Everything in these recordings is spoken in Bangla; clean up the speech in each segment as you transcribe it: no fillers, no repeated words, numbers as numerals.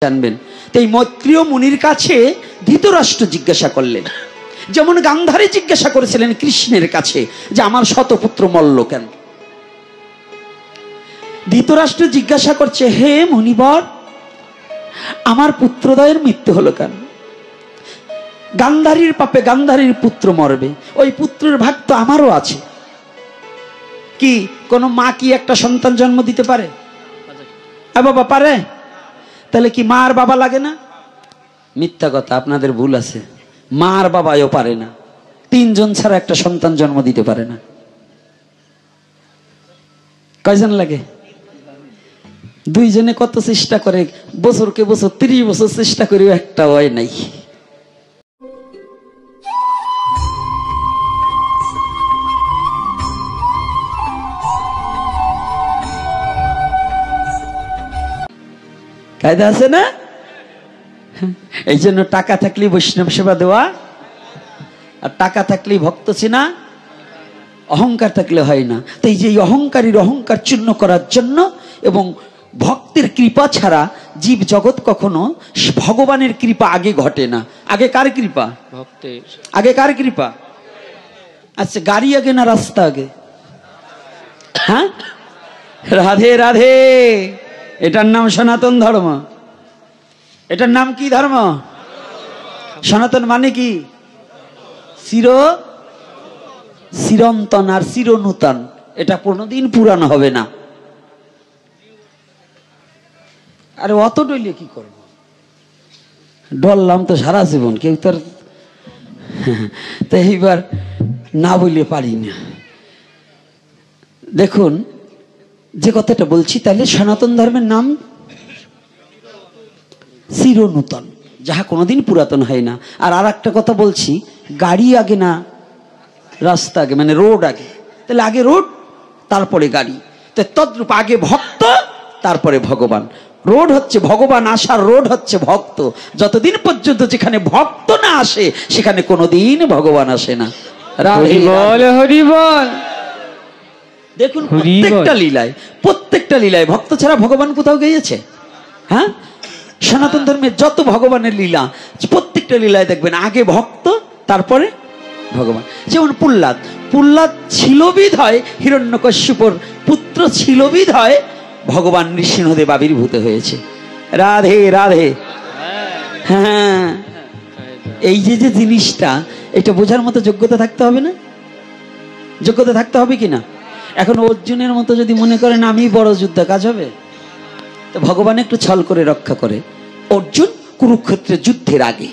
জানবেন। তো এই মৈত্রীয় মুনির কাছে ধৃতরাষ্ট্র জিজ্ঞাসা করলেন, যেমন গান্ধারী জিজ্ঞাসা করেছিলেন কৃষ্ণের কাছে যে আমার শতপুত্র মল্ল কেন। ধৃতরাষ্ট্র জিজ্ঞাসা করছে, হে মুনিবর, আমার পুত্রদ্বয়ের মৃত্যু হলো কেন? গান্ধারীর পাপে গান্ধারীর পুত্র মরবে, ওই পুত্রের ভাগ তো আমারও আছে। কি কোন মা কি একটা সন্তান জন্ম দিতে পারে? বাবা পারে? তাহলে কি মা আর বাবা লাগে না? মিথ্যা কথা, আপনাদের ভুল আছে। মা আর বাবাও পারে না, তিনজন ছাড়া একটা সন্তান জন্ম দিতে পারে না। কয়জন লাগে? দুইজনে কত চেষ্টা করে, বছরকে বছর 30 বছর চেষ্টা করেও একটা হয় নাই। কায়দা আছে না? এই জন্য টাকা থাকলে বৈষ্ণব সেবা দেওয়া, আর টাকা থাকলে ভক্ত চেনা, অহংকার থাকলে হয় না। তো এই যে অহংকারীর অহংকার চূর্ণ করার জন্য এবং ভক্তের কৃপা ছাড়া জীব জগৎ কখনো ভগবানের কৃপা আগে ঘটে না। আগে কার কৃপা? ভক্তের। আগে কার কৃপা? আচ্ছা, গাড়ি আগে না রাস্তা আগে? হ্যাঁ, রাধে রাধে। এটার নাম সনাতন ধর্ম। এটার নাম কি ধর্ম? সনাতন মানে কি? চিরন্তন আর চিরনূতন। এটা কোনোদিন পুরানো হবে না। আরে অত ডইলে কি করব? ডরলাম তো সারা জীবন, কেউ তো এইবার না বললে পারি না। দেখুন যে কথাটা বলছি, তাহলে সনাতন ধর্মের নাম চিরনূতন, যাহা কোনোদিন পুরাতন হয় না। আর একটা কথা বলছি, গাড়ি আগে না রাস্তা আগে, মানে রোড আগে। তাহলে আগে রোড, তারপরে গাড়ি। তো তদ্রূপ আগে ভক্ত, তারপরে ভগবান। রোড হচ্ছে ভগবান আসার, রোড হচ্ছে ভক্ত। যতদিন পর্যন্ত যেখানে ভক্ত না আসে সেখানে কোনোদিন ভগবান আসে না। হরি বল, হরি বল। দেখুন প্রত্যেকটা লীলায় ভক্ত ছাড়া ভগবান কোথাও গিয়েছে? হ্যাঁ, সনাতন ধর্মের যত ভগবানের লীলা, প্রত্যেকটা লীলায় দেখবেন আগে ভক্ত, তারপরে ভগবান। যেমন প্রহ্লাদ ছিল বিধায়, হিরণ্যকশ্যপুর পুত্র ছিল বিধায় ভগবান নৃসিংহদেব আবির্ভূত হয়েছে। রাধে রাধে। হ্যাঁ, এই যে জিনিসটা, এটা বোঝার মতো যোগ্যতা থাকতে হবে না? যোগ্যতা থাকতে হবে কিনা? এখন অর্জুনের মতো যদি মনে করেন আমি বড় যোদ্ধা, কাজ হবে? তো ভগবান একটু ছল করে রক্ষা করে। অর্জুন কুরুক্ষেত্রের যুদ্ধের আগে,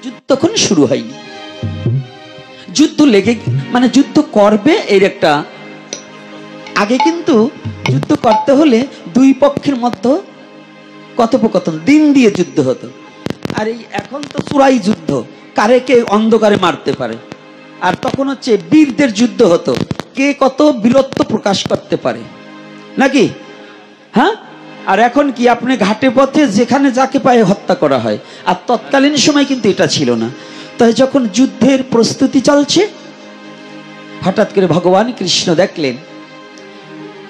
যুদ্ধ তখন শুরু হয়নি, যুদ্ধ লেগে মানে যুদ্ধ করবে এর একটা আগে, কিন্তু যুদ্ধ করতে হলে দুই পক্ষের মধ্যে কথোপকথন, দিন দিয়ে যুদ্ধ হতো। আর এই এখন তো চূড়াই যুদ্ধ, কারে কে অন্ধকারে মারতে পারে। আর তখন হচ্ছে বীরদের যুদ্ধ হতো, কে কত বীরত্ব প্রকাশ করতে পারে, নাকি? হ্যাঁ, আর এখন কি আপনি ঘাটে পথে যেখানে যাকে পায়ে হত্যা করা হয়। আর তৎকালীন সময় কিন্তু এটা ছিল না। তাই যখন যুদ্ধের প্রস্তুতি চলছে, হঠাৎ করে ভগবান কৃষ্ণ দেখলেন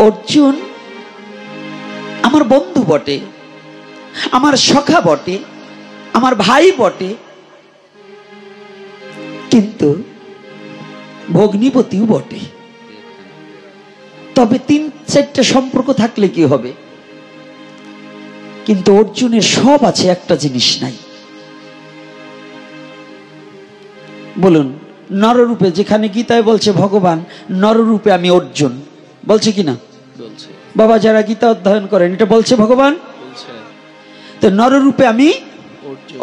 অর্জুন আমার বন্ধু বটে, আমার সখা বটে, আমার ভাই বটে, কিন্তু ভগ্নিপতিও বটে। তবে 3-4টা সম্পর্ক থাকলে কি হবে? কিন্তু অর্জুনের সব আছে, একটা জিনিস নাই। বলুন, নররূপে, যেখানে গীতায় বলছে ভগবান নররূপে আমি অর্জুন, বলছে কিনা? বাবা যারা গীতা অধ্যয়ন করেন এটা বলছে ভগবান। তো নররূপে আমি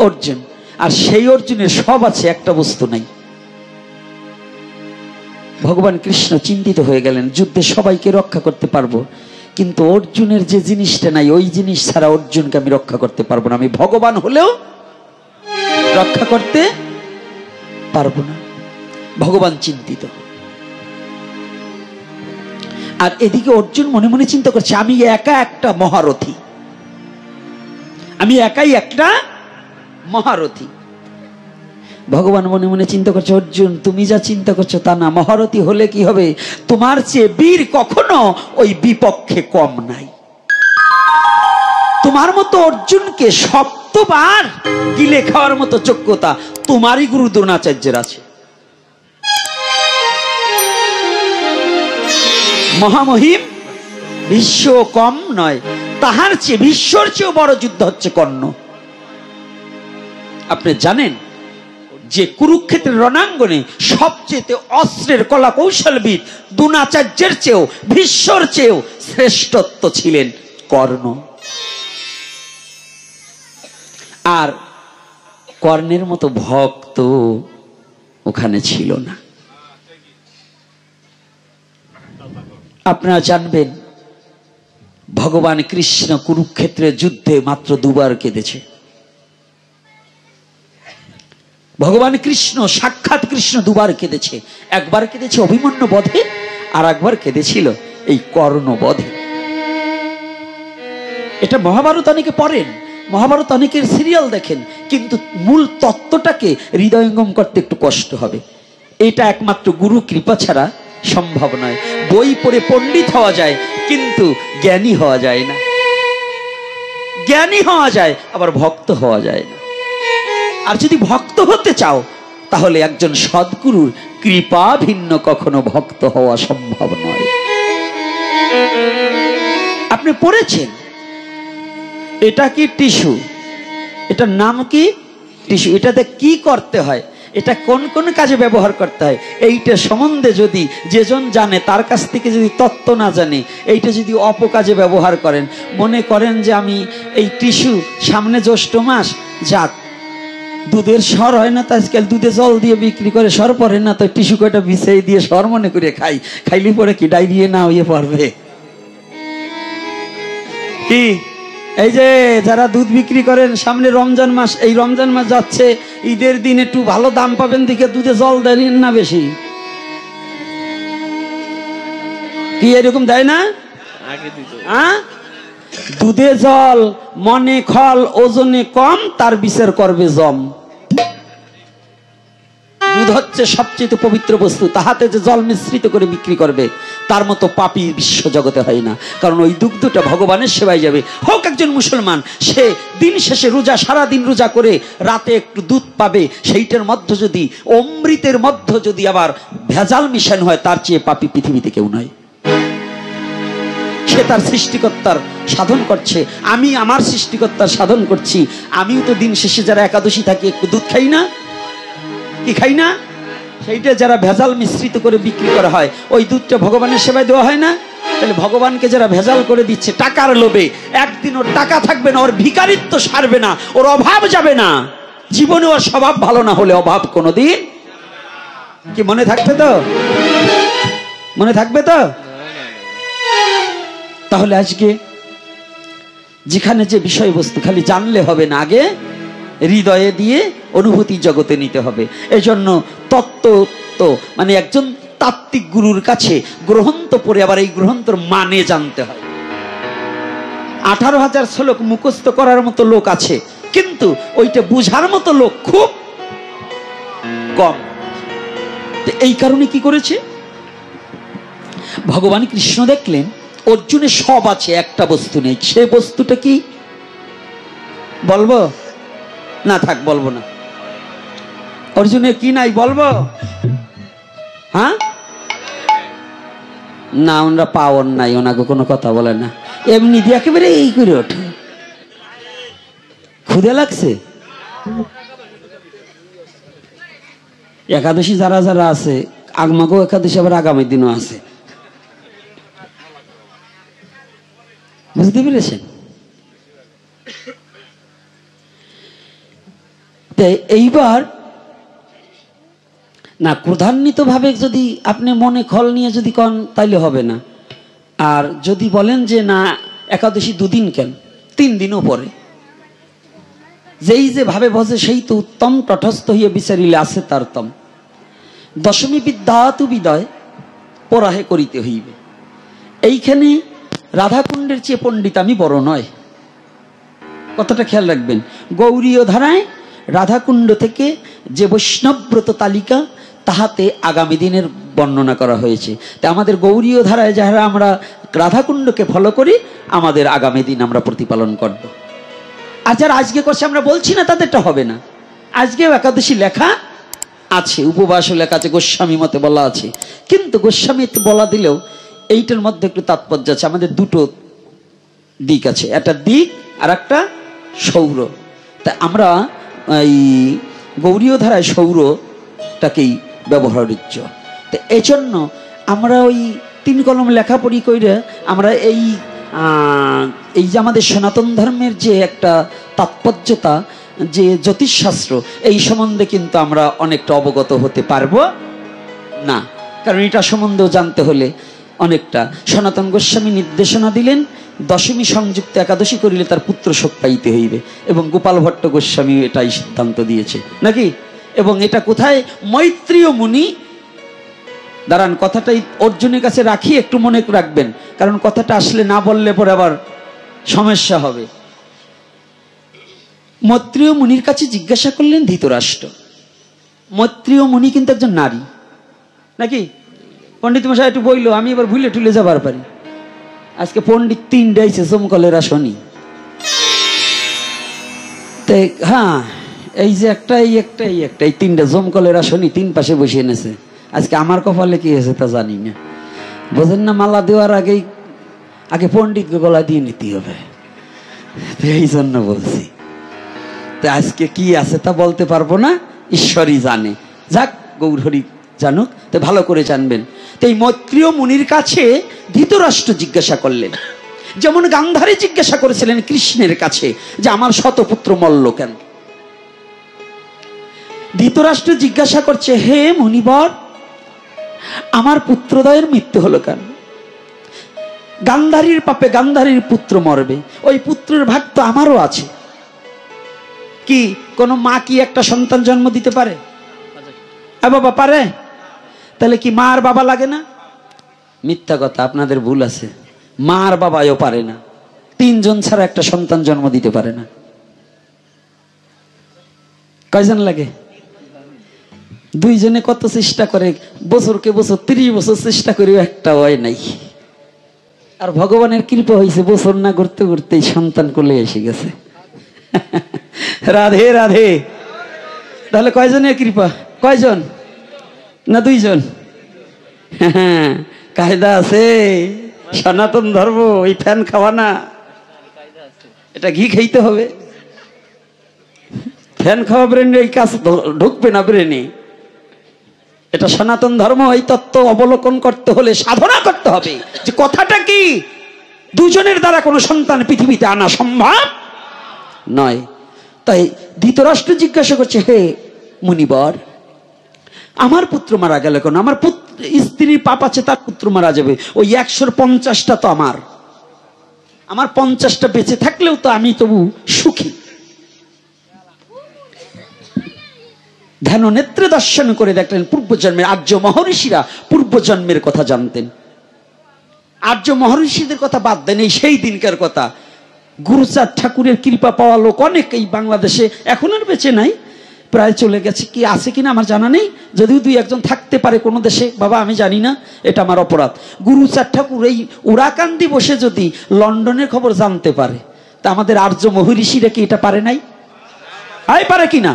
অর্জুন, আর সেই অর্জুনের সব আছে, একটা বস্তু নাই। ভগবান কৃষ্ণ চিন্তিত হয়ে গেলেন, যুদ্ধে সবাইকে রক্ষা করতে পারবো, কিন্তু অর্জুনের যে জিনিসটা নাই, ওই জিনিস ছাড়া অর্জুনকে আমি রক্ষা করতে পারবো না। আমি ভগবান হলেও রক্ষা করতে পারবো না। ভগবান চিন্তিত। আর এদিকে অর্জুন মনে মনে চিন্তা করছে, আমি একা একটা মহারথী, আমি একাই একটা মহারথী। ভগবান মনে মনে চিন্তা করছে, অর্জুন তুমি যা চিন্তা করছো তা না, মহারথী হলে কি হবে? তোমার চেয়ে বীর কখনো ওই বিপক্ষে কম নাই। তোমার মতো অর্জুনকে সপ্তবার গিলে খাওয়ার মতো যোগ্যতা তোমারই গুরু দ্রোণাচার্যের আছে। মহামহিম ভীষ্ম কম নয়, তাহার চেয়ে ভীষ্মর চেয়েও বড় যুদ্ধ হচ্ছে কর্ণ। আপনি জানেন যে কুরুক্ষেত্রের রণাঙ্গনে সবচেয়ে অস্ত্রের কলা কৌশলবিদ দ্রোণাচার্যের চেয়েও ভীষ্মর চেয়েও শ্রেষ্ঠত্ব ছিলেন কর্ণ। আর কর্ণের মতো ভক্ত ওখানে ছিল না। আপনারা জানবেন ভগবান কৃষ্ণ কুরুক্ষেত্রের যুদ্ধে মাত্র দুবার কেঁদেছে। ভগবান কৃষ্ণ সাক্ষাৎ কৃষ্ণ দুবার কেঁদেছে। একবার কেঁদেছে অভিমন্যু বধে, আর একবার কেঁদেছিল এই কর্ণ বধে। এটা মহাভারত অনেকে পড়েন, মহাভারত অনেকের সিরিয়াল দেখেন, কিন্তু মূল তত্ত্বটাকে হৃদয়ঙ্গম করতে একটু কষ্ট হবে। এটা একমাত্র গুরু কৃপা ছাড়া সম্ভব নয়। বই পড়ে পণ্ডিত হওয়া যায়, কিন্তু জ্ঞানী হওয়া যায় না। জ্ঞানী হওয়া যায়, আবার ভক্ত হওয়া যায় না। আর যদি ভক্ত হতে চাও, তাহলে একজন সদ্গুরুর কৃপা ভিন্ন কখনো ভক্ত হওয়া সম্ভব নয়। আপনি পড়েছেন এটা কি টিস্যু, এটার নাম কি টিস্যু, এটাতে কি করতে হয়, এটা কোন কোন কাজে ব্যবহার করতে হয়, এইটা সম্বন্ধে যদি যেজন জানে তার কাছ থেকে যদি তত্ত্ব না জানে, এইটা যদি অপকাজে ব্যবহার করেন, মনে করেন যে আমি এই টিস্যু সামনে জ্যৈষ্ঠ মাস, যাক দুধের সর হয় না, আজকাল দুধে জল দিয়ে বিক্রি করে, সর পড়ে না, তো টিস্যু কয়টা বিছিয়ে দিয়ে সর মনে করে খাই, খাইলে পরে কি ডায়রিয়া না হয়ে পড়বে কি? এই যে যারা দুধ বিক্রি করেন, সামনে রমজান মাস, এই রমজান মাস যাচ্ছে, ঈদের দিন একটু ভালো দাম পাবেন দিকে দুধে জল দেন না বেশি, কি এরকম দেয় না? দুধে জল মনে খল, ওজনে কম, তার বিচার করবে জম। দুধ হচ্ছে সবচেয়ে পবিত্র বস্তু, তাহাতে যে জল মিশ্রিত করে বিক্রি করবে, তার মতো পাপী বিশ্ব জগতে হয় না। কারণ ওই দুগ্ধটা ভগবানের সেবায় যাবে। হোক একজন মুসলমান, সে দিন শেষে রোজা, সারাদিন রোজা করে রাতে একটু দুধ পাবে, সেইটার মধ্যে যদি অমৃতের মধ্যে যদি আবার ভেজাল মিশানো হয়, তার চেয়ে পাপী পৃথিবীতে কেউ নয়। সে তার সৃষ্টিকর্তার সাধন করছে, আমি আমার সৃষ্টিকর্তার সাধন করছি। আমিও তো দিন শেষে যারা একাদশী থাকি একটু দুধ খাই না, কি খাই না? সেইটা যারা ভেজাল মিশ্রিত করে বিক্রি করা হয়, ওই দুধটা ভগবানের সেবায় দেওয়া হয় না? তাহলে ভগবানকে যারা ভেজাল করে দিচ্ছে টাকার লোভে, একদিন ওর টাকা থাকবে না, ওর ভিখারিত্ব সারবে না, ওর অভাব যাবে না। জীবনে ওর স্বভাব ভালো না হলে অভাব কোনোদিন, কি মনে থাকবে তো? মনে থাকবে তো? তাহলে আজকে যেখানে যে বিষয়বস্তু খালি জানলে হবে না, আগে হৃদয়ে দিয়ে অনুভূতি জগতে নিতে হবে। এই জন্য তত্ত্ব তো মানে একজন তাত্ত্বিক গুরুর কাছে গ্রন্থ পড়ে আবার এই গ্রন্থর মানে জানতে হয়। 18,000 শ্লোক মুখস্থ করার মতো লোক আছে, কিন্তু ওইটা বুঝার মতো লোক খুব কম। এই কারণে কি করেছে ভগবান কৃষ্ণ, দেখলেন অর্জুনের সব আছে, একটা বস্তু নেই। সে বস্তুটা কি বলবো? না থাক, বলবো না। অর্জুনের কি নাই বলবো? হ্যাঁ না, ওনারা পাওয়ার নাই, ওনাকে কোনো কথা বলে না, এমনি দিয়ে একেবারে এই করে ওঠে। ক্ষুধে লাগছে, একাদশী যারা যারা আছে, আগমাগো একাদশী আবার আগামী দিনও আছে, বুঝতে পেরেছেন? এইবার না, ক্রোধান্বিত ভাবে যদি আপনি মনে খল নিয়ে যদি কন, তাইলে হবে না। আর যদি বলেন যে না একাদশী 2 দিন কেন, 3 দিনও পরে, যেই যে ভাবে বসে সেই তো উত্তম, তটস্থ হইয়া বিচারিলে আছে তার তম। দশমী বিদ্যা তু বিদয় পরাহে করিতে হইবে। এইখানে রাধাকুণ্ডের চেয়ে পণ্ডিত আমি বড় নয়, কথাটা খেয়াল রাখবেন। গৌরীয় ধারায় রাধাকুণ্ড থেকে যে বৈষ্ণবব্রত তালিকা তাহাতে আগামী দিনের বর্ণনা করা হয়েছে। তা আমাদের গৌরীয় ধারায় যারা আমরা রাধাকুণ্ডকে ফলো করি, আমাদের আগামী দিন আমরা প্রতিপালন করব। আর যারা আজকে করছে আমরা বলছি না তাদেরটা হবে না। আজকেও একাদশী লেখা আছে, উপবাসও লেখা আছে, গোস্বামী মতে বলা আছে। কিন্তু গোস্বামী বলা দিলেও এইটার মধ্যে একটু তাৎপর্য আছে। আমাদের দুটো দিক আছে, একটা দিক আর একটা সৌর। তা আমরা এই গৌরীয় ধারায় সৌরটাকেই ব্যবহার্য। তো এই জন্য আমরা ওই 3 কলম লেখাপড়ি করে আমরা এই যে আমাদের সনাতন ধর্মের যে একটা তাৎপর্যতা, যে জ্যোতিষশাস্ত্র, এই সম্বন্ধে কিন্তু আমরা অনেকটা অবগত হতে পারবো না। কারণ এটা সম্বন্ধেও জানতে হলে অনেকটা সনাতন গোস্বামী নির্দেশনা দিলেন, দশমী সংযুক্ত একাদশী করিলে তার পুত্র শোক পাইতে হইবে, এবং গোপাল ভট্ট গোস্বামী এটাই সিদ্ধান্ত দিয়েছে নাকি। এবং এটা কোথায়? মৈত্রীয় মুনি। দাঁড়ান, কথাটাই অর্জুনের কাছে রাখি, একটু মনে রাখবেন, কারণ কথাটা আসলে না বললে পরে আবার সমস্যা হবে। মৈত্রীয় মুনির কাছে জিজ্ঞাসা করলেন ধৃতরাষ্ট্র। মৈত্রীয় মুনি কিন্তু একজন নারী নাকি? পণ্ডিত মশাই একটু বইলো, আমি এবার ভুলে টুলে যাবার পারি। আজকে পণ্ডিত 3 ডাইছে চমকলেরা শনি। হ্যাঁ, এই যে এই 3টা জমকলেরা শনি 3 পাশে বসে এনেছে। আজকে আমার কপালে কি হয়েছে তা জানি না, বোঝেন না? মালা দেওয়ার আগে পণ্ডিতকে গলা দিয়ে নিতে হবে, এই জন্য বলছি। তো আজকে কি আছে তা বলতে পারবো না, ঈশ্বরই জানে। যাক, গৌরহরি জানুক। তো ভালো করে জানবেন। তো এই মৈত্রীয় মুনির কাছে ধৃতরাষ্ট্র জিজ্ঞাসা করলেন, যেমন গান্ধারী জিজ্ঞাসা করেছিলেন কৃষ্ণের কাছে যে আমার শতপুত্র মল্ল কেন। ধৃতরাষ্ট্র জিজ্ঞাসা করছে, হে মুনিবর, আমার পুত্রদ্বয়ের মৃত্যু হলো কেন? গান্ধারীর পাপে গান্ধারীর পুত্র মরবে, ওই পুত্রের ভাগ তো আমারও আছে। কি কোন মা কি একটা সন্তান জন্ম দিতে পারে? বাবা পারে? তাহলে কি মা আর বাবা লাগে না? মিথ্যা কথা, আপনাদের ভুল আছে। মা আর বাবাও পারে না, 3 জন ছাড়া একটা সন্তান জন্ম দিতে পারে না। কয়জন লাগে? 2 জনে কত চেষ্টা করে, বছরকে বছর 30 বছর চেষ্টা করেও একটা হয় নাই। আর ভগবানের কৃপা হয়েছে, বছর না করতে করতেই সন্তান কোলে এসে গেছে। রাধে রাধে। তাহলে কয়জনের কৃপা? কয়জন? না 2 জন? হ্যাঁ, কায়দা আছে। সনাতন ধর্ম এই ফ্যান খাওয়া না, এটা ঘি খাইতে হবে। ফ্যান খাওয়া ব্রেনে এই কাজ ঢুকবে না ব্রেনে। এটা সনাতন ধর্ম। এই তত্ত্ব অবলোকন করতে হলে সাধনা করতে হবে যে কথাটা কি, 2 জনের দ্বারা কোনো সন্তান পৃথিবীতে আনা সম্ভব নয়। তাই ধৃতরাষ্ট্র জিজ্ঞাসা করছে, হে মুনিবর, আমার পুত্র মারা গেল কেন? আমার স্ত্রীর পাপ আছে, তার পুত্র মারা যাবে। ওই 150টা তো আমার 50টা বেঁচে থাকলেও তো আমি তবু সুখী। ধ্যান নেত্রে দর্শন করে দেখলেন পূর্বজন্মের আর্য মহর্ষিরা পূর্বজন্মের কথা জানতেন। আর্য মহর্ষিদের কথা বাদ দেন, এই সেই দিনকার কথা। গুরুচাঁদ ঠাকুরের কৃপা পাওয়া লোক অনেক এই বাংলাদেশে এখন আর বেঁচে নাই, প্রায় চলে গেছে। কি আছে কিনা আমার জানা নেই, যদিও 2-1 থাকতে পারে কোনো দেশে, বাবা আমি জানি না, এটা আমার অপরাধ। গুরুচাঁদ ঠাকুর এই উড়াকান্দি বসে যদি লন্ডনের খবর জানতে পারে, তা আমাদের আর্য মহর্ষিরা কি এটা পারে নাই? পারে কিনা?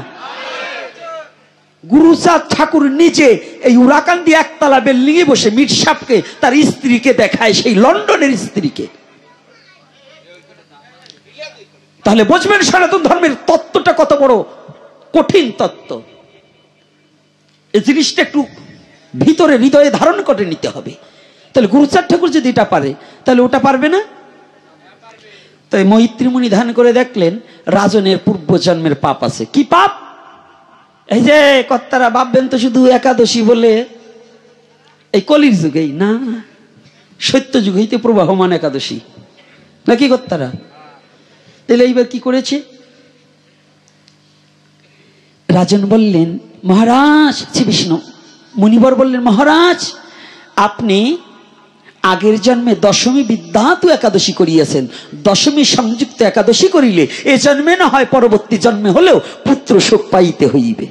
গুরুচাঁদ ঠাকুর নিজে এই উড়াকান্দি 1তলা বিল্ডিং এ বসে মীর সাহেবকে তার স্ত্রীকে দেখায়, সেই লন্ডনের স্ত্রীকে। তাহলে বুঝবেন সনাতন ধর্মের তত্ত্বটা কত বড় কঠিন তত্ত্ব। এই জিনিসটা একটু ভিতরে হৃদয়ে ধারণ করে নিতে হবে। তাহলে গুরুচাঁদ ঠাকুর যদি এটা পারে, তাহলে ওটা পারবে না? তাই মৈত্রীমুনি ধ্যান করে দেখলেন রাজনের পূর্বজন্মের পাপ আছে। কি পাপ? এই যে কর্তারা ভাববেন তো শুধু একাদশী বলে এই কলির যুগেই না, সত্য যুগ হইতে প্রবাহমান একাদশী নাকি কর্তারা? তাহলে এইবার কি করেছে? রাজন বললেন, মহারাজ, শ্রী বিষ্ণু মুনিবর বললেন, মহারাজ আপনি আগের জন্মে দশমী বিদ্যাতু একাদশী করিয়াছেন, দশমী সংযুক্ত একাদশী করিলে এ জন্মে না হয় পরবর্তী জন্মে হলেও পুত্র শোক পাইতে হইবে।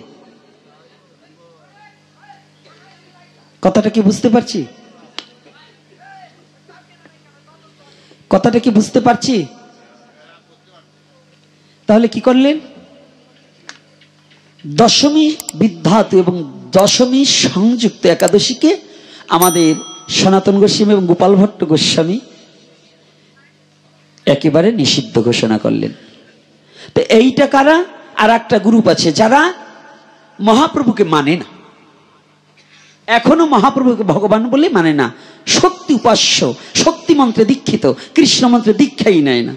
কথাটা কি বুঝতে পারছি? কথাটা কি বুঝতে পারছি? তাহলে কি করলেন? দশমী বিদ্যাতু এবং দশমী সংযুক্ত একাদশীকে আমাদের সনাতন গোস্বামী এবং গোপাল ভট্ট গোস্বামী একেবারে নিষিদ্ধ ঘোষণা করলেন। তো এইটা কারা? আর একটা গ্রুপ আছে যারা মহাপ্রভুকে মানে না, এখনো মহাপ্রভুকে ভগবান বলে মানে না, শক্তি উপাস্য, শক্তি মন্ত্রে দীক্ষিত, কৃষ্ণ মন্ত্রে দীক্ষাই নেয় না।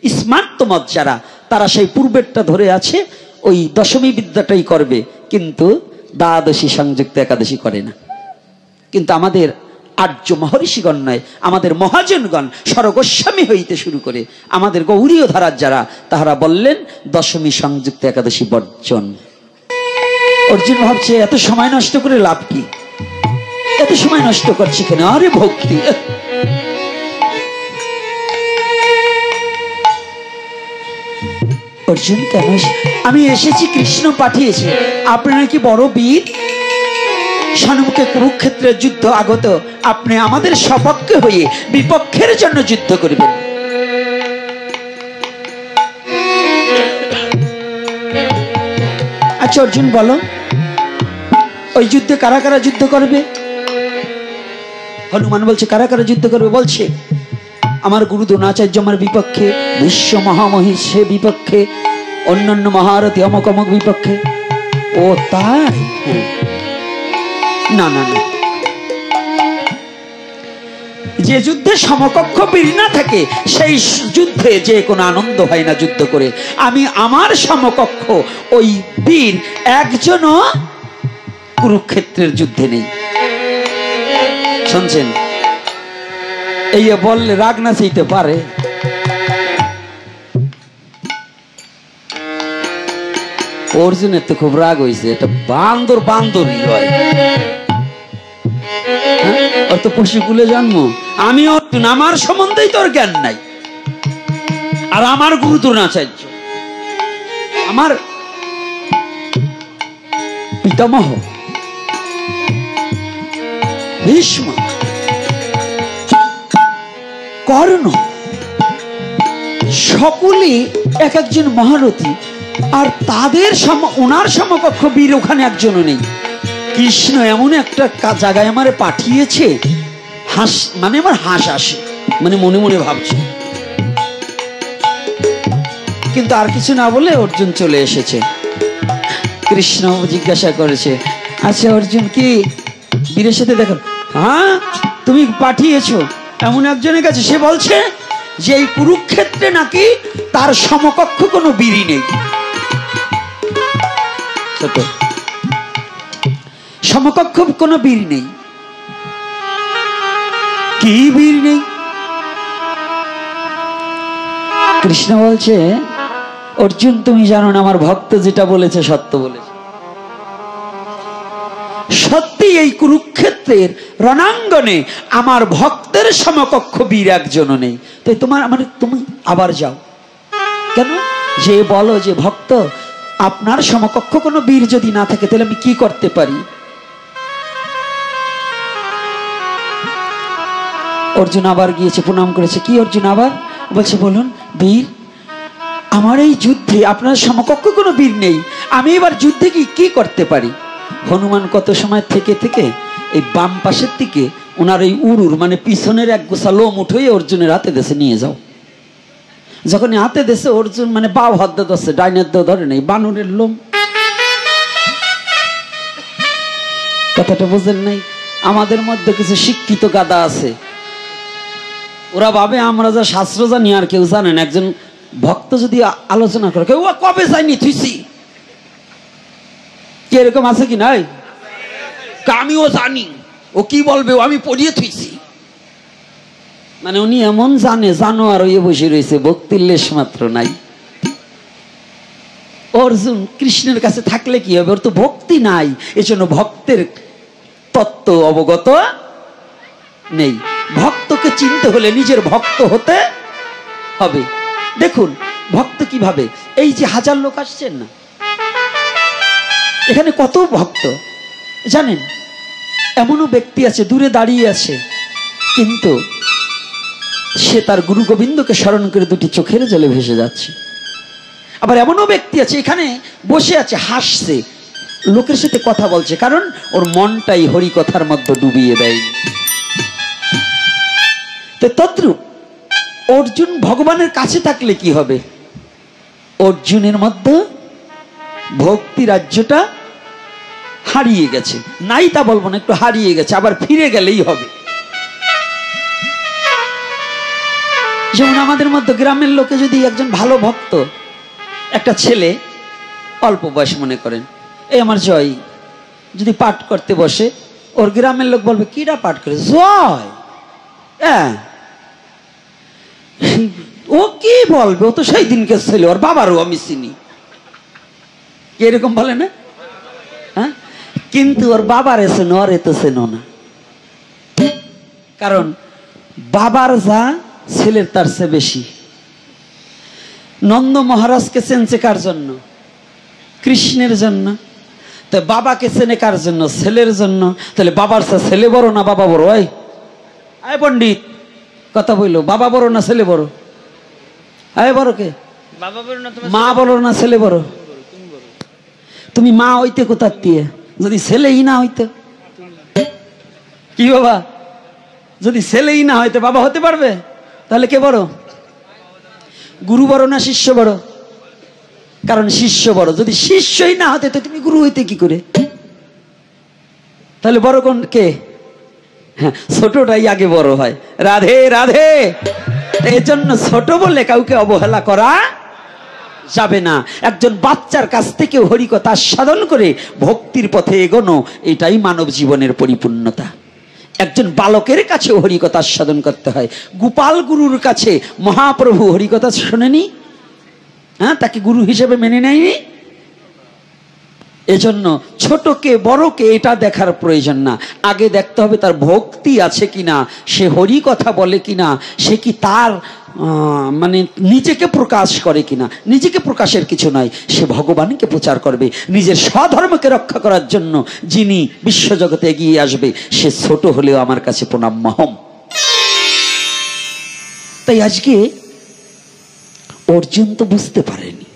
স্মার্ত মত যারা, তারা সেই পূর্বেরটা ধরে আছে, ওই দশমী বিদ্যাটাই করবে, কিন্তু দ্বাদশী সংযুক্ত একাদশী করে না। কিন্তু আমাদের আর্য মহর্ষিগণ নয়, আমাদের মহাজনগণ স্বরগোস্বামী হইতে শুরু করে আমাদের গৌরীয় ধারার যারা, তাহারা বললেন দশমী সংযুক্ত একাদশী বর্জন। অর্জুন ভাবছে এত সময় নষ্ট করে লাভ কি, এত সময় নষ্ট করছে কেন? আরে ভক্তি। অর্জুন কেন? আমি এসেছি, কৃষ্ণ পাঠিয়েছে, আপনারা কি বড় বীর? সম্মুখে কুরুক্ষেত্রের যুদ্ধ আগত, আপনি আমাদের সপক্ষে হয়ে বিপক্ষের জন্য যুদ্ধ করবেন। আচ্ছা অর্জুন বলো, ওই যুদ্ধে কারা কারা যুদ্ধ করবে? হনুমান বলছে কারা কারা যুদ্ধ করবে? বলছে আমার গুরু দ্রোণাচার্য আমার বিপক্ষে, বিশ্ব মহামহিষ বিপক্ষে, অন্যান্য মহারথী অমক অমক বিপক্ষে। ও তাই? না না না, যে যুদ্ধে সমকক্ষ বীর না থাকে সেই যুদ্ধে যে কোনো আনন্দ হয় না যুদ্ধ করে। আমি আমার সমকক্ষ ওই বীর একজনও কুরুক্ষেত্রের যুদ্ধে নেই। শুনছেন? এই বললে রাগ না চাইতে পারে। অর্জুনের তো খুব রাগ হয়েছে, এটা বান্দর বান্দরই হয়, ওর তো পশুকুলে জন্ম। আমি অর্জুন, আমার সম্বন্ধেই তোর জ্ঞান নাই। আর আমার গুরু দ্রোণাচার্য, আমার পিতামহ ভীষ্ম, কর্ণ, সকলেই এক একজন মহারথী, আর তাদের ওনার সমকক্ষ বীর ওখানে একজনও নেই। কৃষ্ণ এমন একটা জায়গায় আমারে পাঠিয়েছে, হাস মানে আমার হাস আসে, মানে মনে মনে ভাবছে, কিন্তু আর কিছু না বলে অর্জুন চলে এসেছে। কৃষ্ণ জিজ্ঞাসা করেছে, আচ্ছা অর্জুন কি বীরের সাথে দেখো? হ্যাঁ, তুমি পাঠিয়েছো এমন একজনের কাছে, সে বলছে যে এই কুরুক্ষেত্রে নাকি তার সমকক্ষ কোনো বীরই নেই। সমকক্ষ কোনো বীর নেই। কি বীর নেই? কৃষ্ণ বলছে, অর্জুন তুমি জানো না আমার ভক্ত যেটা বলেছে সত্য বলেছে। সত্যি এই কুরুক্ষেত্রের রণাঙ্গনে আমার ভক্তের সমকক্ষ বীর একজনও নেই। তো তোমার মানে তুমি আবার যাও কেন? যে বলো যে ভক্ত আপনার সমকক্ষ কোনো বীর যদি না থাকে তাহলে আমি কি করতে পারি? অর্জুন আবার গিয়েছে, প্রণাম করেছে। কি অর্জুন আবার বলছে? বলুন বীর, আমার এই যুদ্ধে আপনার সমকক্ষ কোনো বীর নেই, আমি এবার যুদ্ধে কি করতে পারি? হনুমান কত সময় থেকে থেকে এই বাম পাশের দিকে ওনার এই উরুর মানে পিছনের এক গোছা লোম উঠে অর্জুনের হাতে দেশে নিয়ে যাও। যখন হাতে দেশে অর্জুন মানে বাও হাত ধরছে, ডাইনের দেও ধরে নেই, বানরের লোম। কথাটা বুঝেন নাই? আমাদের মধ্যে কিছু শিক্ষিত গাদা আছে, ওরা ভাবে আমরা যা শাস্ত্র জানি আর কেউ জানেন। একজন ভক্ত যদি আলোচনা করে, কেউ কবে যায়নি থুইছি, কি এরকম আছে কি নাই? আমিও জানি, ও কি বলবে, আমি পড়িয়ে থুইছি। মানে উনি এমন জানো আর ওই বসে রয়েছে, ভক্তির লেশ মাত্র নাই। অর্জুন কৃষ্ণের কাছে থাকলে কি হবে? ওর তো ভক্তি নাই, এজন্য ভক্তের তত্ত্ব অবগত নেই। ভক্তকে চিনতে হলে নিজের ভক্ত হতে হবে। দেখুন ভক্ত কিভাবে, এই যে 1000 লোক আসছেন না, এখানে কত ভক্ত জানেন? এমনও ব্যক্তি আছে দূরে দাঁড়িয়ে আছে, কিন্তু সে তার গুরু গোবিন্দকে স্মরণ করে দুটি চোখের জলে ভেসে যাচ্ছে। আবার এমনও ব্যক্তি আছে এখানে বসে আছে, হাসছে, লোকের সাথে কথা বলছে, কারণ ওর মনটাই হরি কথার মধ্যে ডুবিয়ে দেয়। তো তদ্রূপ অর্জুন ভগবানের কাছে থাকলে কি হবে? অর্জুনের মধ্যে ভক্তি রাজ্যটা হারিয়ে গেছে, নাই তা বলবো না, একটু হারিয়ে গেছে, আবার ফিরে গেলেই হবে। যেমন আমাদের মধ্যে গ্রামের লোকে যদি একজন ভালো ভক্ত, একটা ছেলে অল্প বয়স মনে করেন, এই আমার জয় যদি পাঠ করতে বসে, ওর গ্রামের লোক বলবে কিরা পাঠ করে? জয়। হ্যাঁ, ও কি বলবে, ও তো সেই দিনকে ছেলে, ওর বাবারও আমি চিনি, এরকম বলে না? হ্যাঁ, কিন্তু ওর বাবার চেনো, ওর এত চেনো না, কারণ বাবার যা ছেলের তার চেয়ে বেশি। নন্দ মহারাজকে চেনছে কার জন্য? কৃষ্ণের জন্য। তো বাবাকে চেনে কার জন্য? ছেলের জন্য। তাহলে বাবার চেয়ে ছেলে বড় না বাবা বড়? আয় পণ্ডিত, কথা বললো, বাবা বড় না ছেলে বড়? আয় বড় কে? মা বড় না ছেলে বড়? তুমি মা হইতে কোথার দিয়ে? যদি ছেলেই না হইতে, কি বাবা, যদি ছেলেই না হইতে বাবা হতে পারবে? তাহলে কে বড়? গুরু বড় না শিষ্য বড়? কারণ শিষ্য বড়। যদি শিষ্যই না হতে তো তুমি গুরু হইতে কি করে? তাহলে বড় কোন কে? হ্যাঁ, ছোটটাই আগে বড় হয়। রাধে রাধে। এই জন্য ছোট বলে কাউকে অবহেলা করা যাবে না। একজন বাচ্চার কাছ থেকে হরিকথা সাধন করে ভক্তির পথে এগোনো, এটাই মানব জীবনের পরিপূর্ণতা। একজন বালকের কাছে হরিকথা সাধন করতে হয়। গোপাল গুরুর কাছে মহাপ্রভু হরিকথা শোনেনি, হ্যাঁ, তাকে গুরু হিসেবে মেনে নেয়নি। এজন্য ছোটকে বড়কে এটা দেখার প্রয়োজন না, আগে দেখতে হবে তার ভক্তি আছে কিনা, সে হরি কথা বলে কিনা, সে কি তার মানে নিজেকে প্রকাশ করে কিনা। নিজেকে প্রকাশের কিছু নয়, সে ভগবানকে প্রচার করবে। নিজের স্বধর্মকে রক্ষা করার জন্য যিনি বিশ্বজগতে এগিয়ে আসবে, সে ছোট হলেও আমার কাছে প্রণাম মহম। তাই আজকে অর্জুন তো বুঝতে পারেনি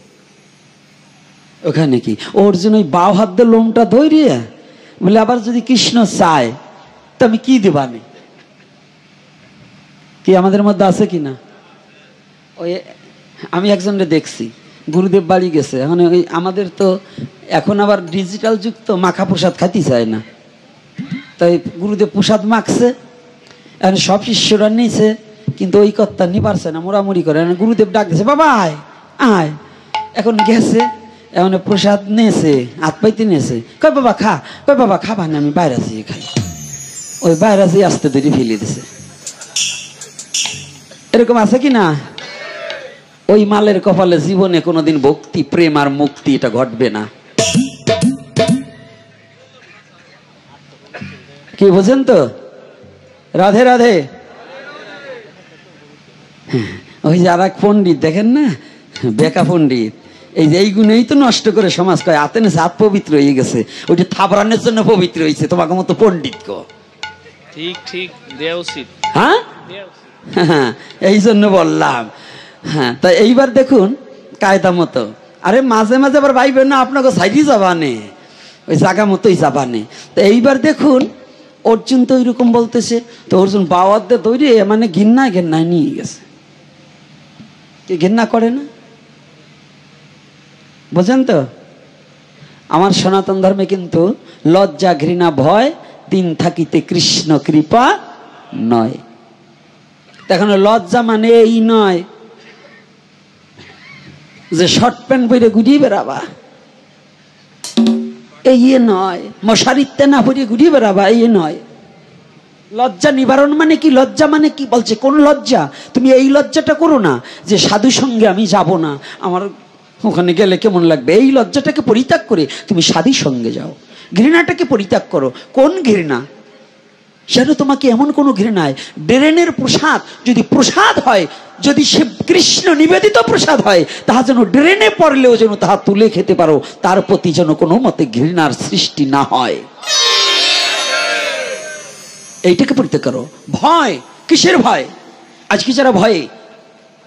ওখানে কি, অর্জুন ওই বাও হাত দিয়ে লোমটা ধরিয়ে বলে, আবার যদি কৃষ্ণ চায় তো আমি কি দেবানি? কি আমাদের মধ্যে আছে কিনা? ওই আমি একজনকে দেখছি, গুরুদেব বাড়ি গেছে, এখন ওই আমাদের তো এখন আবার ডিজিটাল যুগ, তো মাখা প্রসাদ খাইতে চায় না, তাই গুরুদেব প্রসাদ মাখছে, এখন সব শিষ্যরা নিয়েছে, কিন্তু ওই কর্তা নি পারছে না, মোড়ামুড়ি করে। গুরুদেব ডাক দিয়েছে, বাবা আয় আয়। এখন গেছে, এখন প্রসাদ নিয়েছে, হাত পাইতে নিয়েছে, কয় বাবা খা, কয় বাবা খাবা না, আমি বাইরে যেয়ে খাই। ওই বাইরে যেয়ে আস্তে ধরে ফেলে দিছে। এরকম আছে কি না? ওই মালের কপালে জীবনে কোনোদিন ভক্তি, প্রেম আর মুক্তি এটা ঘটবে না। কি বোঝেন তো? রাধে রাধে। ওই যে আর এক পণ্ডিত দেখেন না, বেকা পণ্ডিত, এই যে এইগুলোই তো নষ্ট করে সমাজ। কয় আতেনে হাত পবিত্র হয়ে গেছে, ওইটা থাবরানের জন্য পবিত্র হয়েছে, তোমাকে মতো পণ্ডিত কো। ঠিক ঠিক দেওয়া উচিত। হ্যাঁ, এই জন্য বললাম। হ্যাঁ, তা এইবার দেখুন কায়দা মতো, আরে মাঝে মাঝে আবার ভাইবেন না আপনাকে সাইডি যাবানে, ওই জায়গা মতোই যাবানে। তো এইবার দেখুন অর্জুন তো ওইরকম বলতেছে, তো অর্জুন বাওয়াতে তৈরি মানে ঘৃণায় ঘৃণায় নিয়ে গেছে। কি ঘৃণা করে না? বোঝেন তো? আমার সনাতন ধর্মে কিন্তু লজ্জা ঘৃণা ভয় তিন থাকিতে কৃষ্ণ কৃপা নয়। এখন লজ্জা মানে এই নয় যে শর্ট প্যান্ট পরে ঘুরিয়ে বেড়াবা, এই নয়। মশারিতে না পরে ঘুরিয়ে বেড়াবা, এই নয়। লজ্জা নিবারণ মানে কি? লজ্জা মানে কি বলছে? কোন লজ্জা? তুমি এই লজ্জাটা করো না যে সাধু সঙ্গে আমি যাব না, আমার ওখানে গেলে কেমন লাগবে। এই লজ্জাটাকে পরিত্যাগ করে তুমি সাধুর সঙ্গে যাও। ঘৃণাটাকে পরিত্যাগ করো। কোন ঘৃণা? যেন তোমাকে এমন কোন ঘৃণায় ড্রেনের প্রসাদ যদি প্রসাদ হয়, যদি সে কৃষ্ণ নিবেদিত প্রসাদ হয়, তাহা যেন ড্রেনে পড়লেও যেন তাহা তুলে খেতে পারো, তার প্রতি যেন কোনো মতে ঘৃণার সৃষ্টি না হয়। এইটাকে পরিত্যাগ করো। ভয়, কিসের ভয়? আজকে যারা ভয়ে,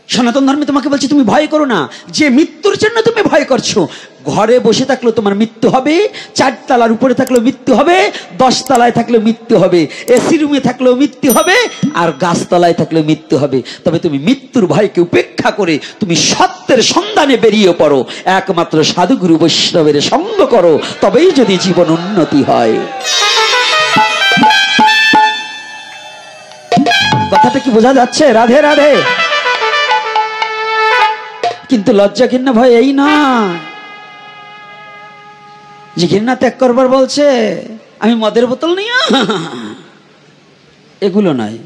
সনাতন ধর্মে তোমাকে বলছে তুমি ভয় করো না। যে মৃত্যুর জন্য তুমি ভয় করছো, ঘরে বসে থাকলেও তোমার মৃত্যু হবে, 4 তলার উপরে থাকলেও মৃত্যু হবে, 10 তলায় থাকলেও মৃত্যু হবে, এসি রুমে থাকলেও মৃত্যু হবে, আর গাছতলায় থাকলেও মৃত্যু হবে। তবে তুমি মৃত্যুর ভয়কে উপেক্ষা করে তুমি সত্যের সন্ধানে বেরিয়ে পড়ো, একমাত্র সাধুগুরু বৈষ্ণবের সঙ্গ করো, তবেই যদি জীবন উন্নতি হয়। কথাটা কি বোঝা যাচ্ছে? রাধে রাধে। কিন্তু লজ্জা ঘৃণা ভয় এই না যে ঘৃণা ত্যাগ করবার বলছে আমি মদের বোতল নিয়ে, এগুলো নয়।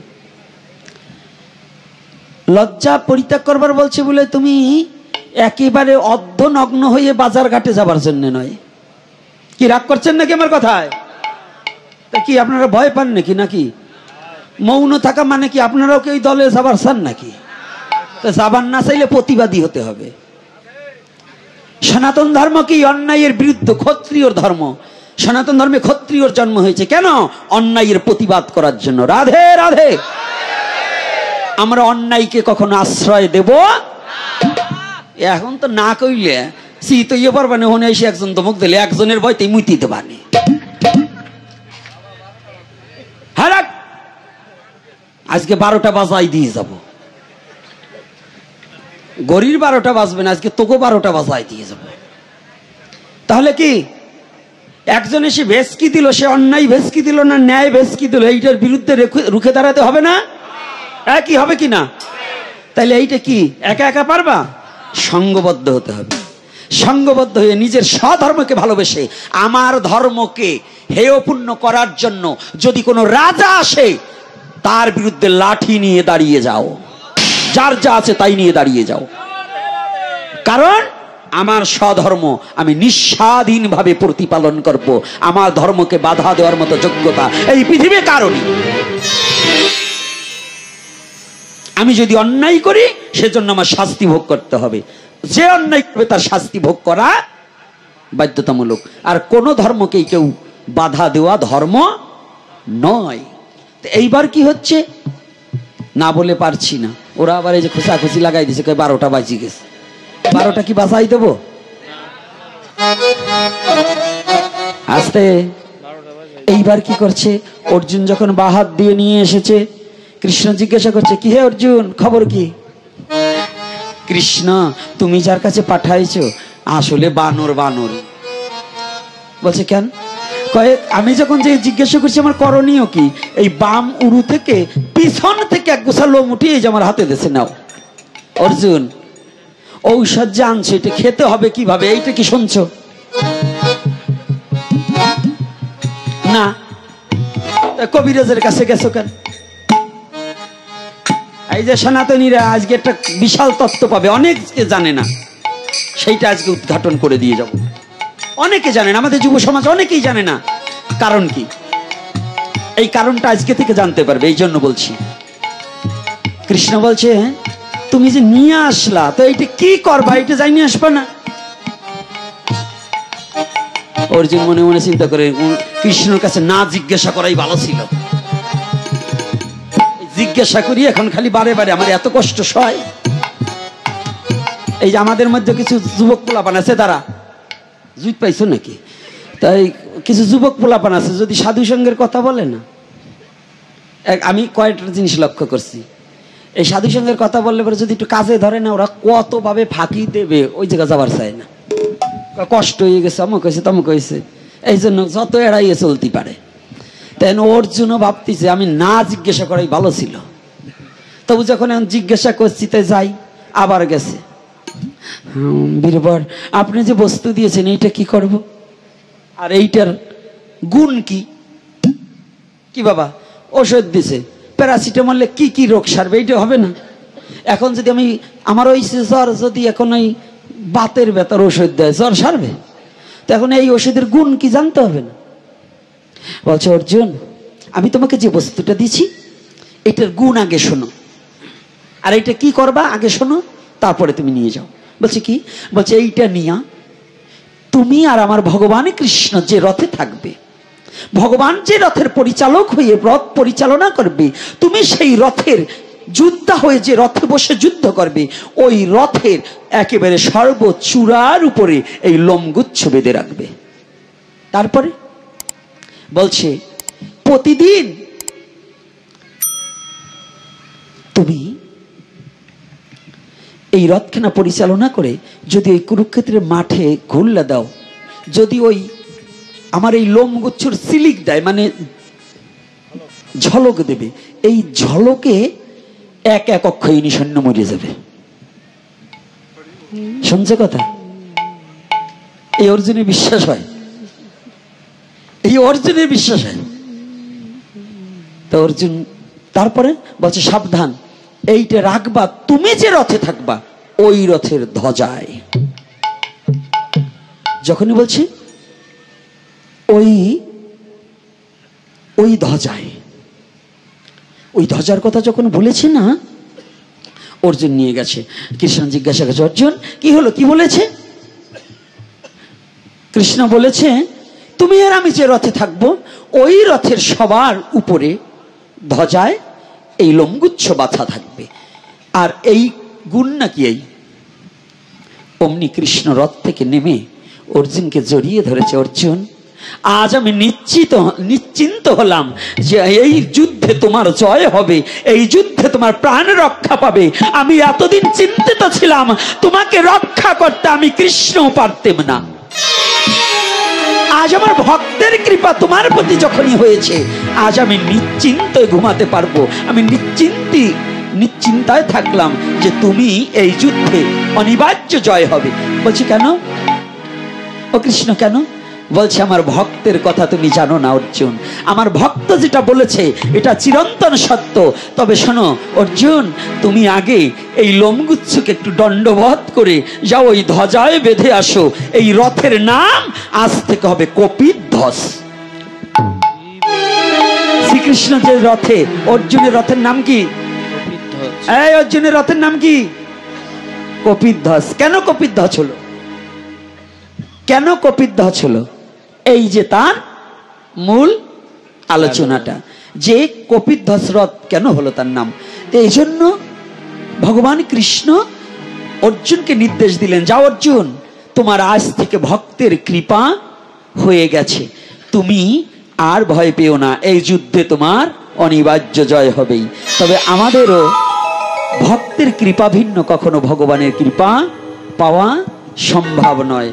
লজ্জা পরিত্যাগ করবার বলছে বলে তুমি একেবারে অর্ধনগ্ন হয়ে বাজার ঘাটে যাবার জন্য নয়। কি রাগ করছেন নাকি আমার কথায়? তা কি আপনারা ভয় পান নাকি? নাকি মৌন থাকা মানে কি আপনারাও কি ওই দলে যাবার চান নাকি? যাবার না চাইলে প্রতিবাদী হতে হবে। সনাতন ধর্ম কি অন্যায়ের বিরুদ্ধে, ক্ষত্রিয়র ধর্ম। সনাতন ধর্মে ক্ষত্রিয়র জন্ম হয়েছে কেন? অন্যায়ের প্রতিবাদ করার জন্য। রাধে রাধে। আমরা অন্যায়কে কখনো আশ্রয় দেব এখন তো না কইলে শীত ইয়ে পারবানে, ওখানে এসে একজন দমক দিলে একজনের ভয়তেই মুইতে দেবানি। হ্যাঁ, আজকে 12টা বাজাই দিয়ে যাব। গরির 12টা বাজবে না, আজকে তোকে 12টা বাজাই দিয়ে যাব। তাহলে কি একজন এসে ভেসকি দিল, সে অন্যায় ভেসকি দিল না ন্যায় ভেসকি দিল, এইটার বিরুদ্ধে রুখে দাঁড়াতে হবে না? একই হবে কি না? তাইলে এইটা কি একা একা পারবা? সঙ্গবদ্ধ হতে হবে। সঙ্গবদ্ধ হয়ে নিজের স্বধর্মকে ভালোবেসে আমার ধর্মকে হেয়পূর্ণ করার জন্য যদি কোনো রাজা আসে, তার বিরুদ্ধে লাঠি নিয়ে দাঁড়িয়ে যাও, যার যা আছে তাই নিয়ে দাঁড়িয়ে যাও। কারণ আমার স্বধর্ম আমি নিঃস্বাধীনভাবে প্রতিপালন করব। আমার ধর্মকে বাধা দেওয়ার মতো যোগ্যতা এই পৃথিবীর কারণে। আমি যদি অন্যায় করি সেজন্য আমার শাস্তি ভোগ করতে হবে। যে অন্যায় করবে তার শাস্তি ভোগ করা বাধ্যতামূলক। আর কোন ধর্মকেই কেউ বাধা দেওয়া ধর্ম নয়। এইবার কি হচ্ছে না বলে পারছি না, ওরা আবার এই যে খোঁচাখুচি লাগাই দিছে, 12টা বাজি গেছে। 12টা কি বাঁচাই দেবো? আস্তে। এইবার কি করছে অর্জুন, যখন বাহাত দিয়ে নিয়ে এসেছে, কৃষ্ণ জিজ্ঞাসা করছে কি হে অর্জুন খবর কি? কৃষ্ণ তুমি যার কাছে পাঠাইছো আসলে বানর। বানর বলছে কেন? কয়েক আমি যখন যে জিজ্ঞাসা করছি আমার করণীয় কি, এই বাম উরু থেকে পিছন থেকে এক গোছা লোম উঠিয়ে যে আমার হাতে দিয়েছে, নাও অর্জুন ঔষধ যে আনছে এটা খেতে হবে কিভাবে, এইটা কি শুনছো না? কবিরাজের কাছে গেছো কেন? এই যে সনাতনীরা আজকে একটা বিশাল তত্ত্ব পাবে, অনেকে জানে না, সেইটা আজকে উদ্ঘাটন করে দিয়ে যাব। অনেকে জানে না, আমাদের যুব সমাজ অনেকেই জানে না। কারণ কি? এই কারণটা আজকে থেকে জানতে পারবে, এই জন্য বলছি। কৃষ্ণ বলছে তুমি যে নিয়ে আসলা, তো এইটা কি করবা, এটা যাই নিয়ে আসবা না? অর্জুন মনে মনে চিন্তা করে কৃষ্ণের কাছে না জিজ্ঞাসা করাই ভালো ছিল। জিজ্ঞাসা করি এখন খালি বারে বারে আমার এত কষ্ট সয়। এই যে আমাদের মধ্যে কিছু যুবক পোলাপান আছে, তারা জুত পাইছো নাকি? তাই কিছু যুবক পোলাপান আছে, যদি সাধু সঙ্গের কথা বলে না, আমি কয়েকটা জিনিস লক্ষ্য করছি। এই সাধু সঙ্গের কথা বললে পরে যদি একটু কাজে ধরে না, ওরা কত ভাবে ফাঁকি দেবে, ওই জায়গা যাবার চায় না। কষ্ট হয়ে গেছে, অমুক হয়েছে তমুক হয়েছে, এই জন্য যত এড়াইয়ে চলতে পারে। তাই অর্জুনও ভাবতেছে আমি না জিজ্ঞাসা করাই ভালো ছিল। তবু যখন এখন জিজ্ঞাসা করছি তাই যাই, আবার গেছে। বীরবর আপনি যে বস্তু দিয়েছেন এইটা কি করব, আর এইটার গুণ কি? কি বাবা ওষুধ দিছে, প্যারাসিটামলে কি কি রোগ সারবে, এইটা হবে না? এখন যদি আমি আমার ওই জ্বর, যদি এখন ওই বাতের ব্যথার ওষুধ দেয়, জ্বর সারবে? তো এখন এই ওষুধের গুণ কি জানতে হবে না? বলছে অর্জুন আমি তোমাকে যে বস্তুটা দিছি এটার গুণ আগে শোনো, আর এইটা কি করবা আগে শোনো, তারপরে তুমি নিয়ে যাও। বলছে কি? বলছে এইটা নিয়া তুমি আর আমার ভগবান কৃষ্ণ যে রথে থাকবে, ভগবান যে রথের পরিচালক হয়ে রথ পরিচালনা করবে, তুমি সেই রথের যোদ্ধা হয়ে যে রথে বসে যুদ্ধ করবে, ওই রথের একেবারে সর্বচূড়ার উপরে এই লোমগুচ্ছ বেঁধে রাখবে। তারপরে বলছে প্রতিদিন তুমি এই রথখানা পরিচালনা করে যদি ওই কুরুক্ষেত্রের মাঠে ঘুরলে দাও, যদি ওই আমার এই লোমগুচ্ছর সিলিক দেয়, মানে ঝলক দেবে, এই ঝলকে এক এক অক্ষয়িনী সৈন্য মরে যাবে। শুনছে কথা? এই অর্জুনের বিশ্বাস হয়, এই অর্জুনের বিশ্বাস হয়। তো অর্জুন তারপরে বলছে সাবধান, এইটা রাখবা, তুমি যে রথে থাকবা ওই রথের ধ্বজায়। যখনই বলছে ওই ধ্বজায়, ওই ধ্বজার কথা যখন বলেছে না, অর্জুন নিয়ে গেছে। কৃষ্ণ জিজ্ঞাসা করছে, অর্জুন কি হলো, কি বলেছে? কৃষ্ণ বলেছে তুমি আর আমি যে রথে থাকবো ওই রথের সবার উপরে ধ্বজায় এই লোমগুচ্ছ বাঁধা থাকবে। আর এই গুণ নাকি এই। অমনি কৃষ্ণ রথ থেকে নেমে অর্জুনকে জড়িয়ে ধরেছে। অর্জুন, আজ আমি নিশ্চিন্ত হলাম যে এই যুদ্ধে তোমার জয় হবে, এই যুদ্ধে তোমার প্রাণ রক্ষা পাবে। আমি এতদিন চিন্তিত ছিলাম তোমাকে রক্ষা করতে আমি কৃষ্ণ পারতেম না। আজ আমার ভক্তের কৃপা তোমার প্রতি যখনই হয়েছে, আজ আমি নিশ্চিন্ত ঘুমাতে পারবো। আমি নিশ্চিন্তায় থাকলাম যে তুমি এই যুদ্ধে অনিবার্য জয় হবে। বলছি কেন? ও কৃষ্ণ কেন? বলছে আমার ভক্তের কথা তুমি জানো না অর্জুন। আমার ভক্ত যেটা বলেছে এটা চিরন্তন সত্য। তবে শোনো অর্জুন, তুমি আগে এই লোমগুচ্ছকে একটু দণ্ডবধ করে যাও, ওই ধ্বজায় বেঁধে আসো। এই রথের নাম আজ থেকে হবে কপিধ্বজ। শ্রীকৃষ্ণ যে রথে, অর্জুনের রথের নাম কি? এই অর্জুনের রথের নাম কি? কপিধ্বজ। কেন কপিধ্বজ হলো? কেন কপিধ্বজ হলো? এই যে তার মূল আলোচনাটা, যে কপিধ্বজ রথ কেন হলো তার নাম। এই জন্য ভগবান কৃষ্ণ অর্জুনকে নির্দেশ দিলেন, যাও অর্জুন, তোমার আজ থেকে ভক্তের কৃপা হয়ে গেছে, তুমি আর ভয় পেও না, এই যুদ্ধে তোমার অনিবার্য জয় হবেই। তবে আমাদেরও ভক্তের কৃপা ভিন্ন, কখনো ভগবানের কৃপা পাওয়া সম্ভব নয়।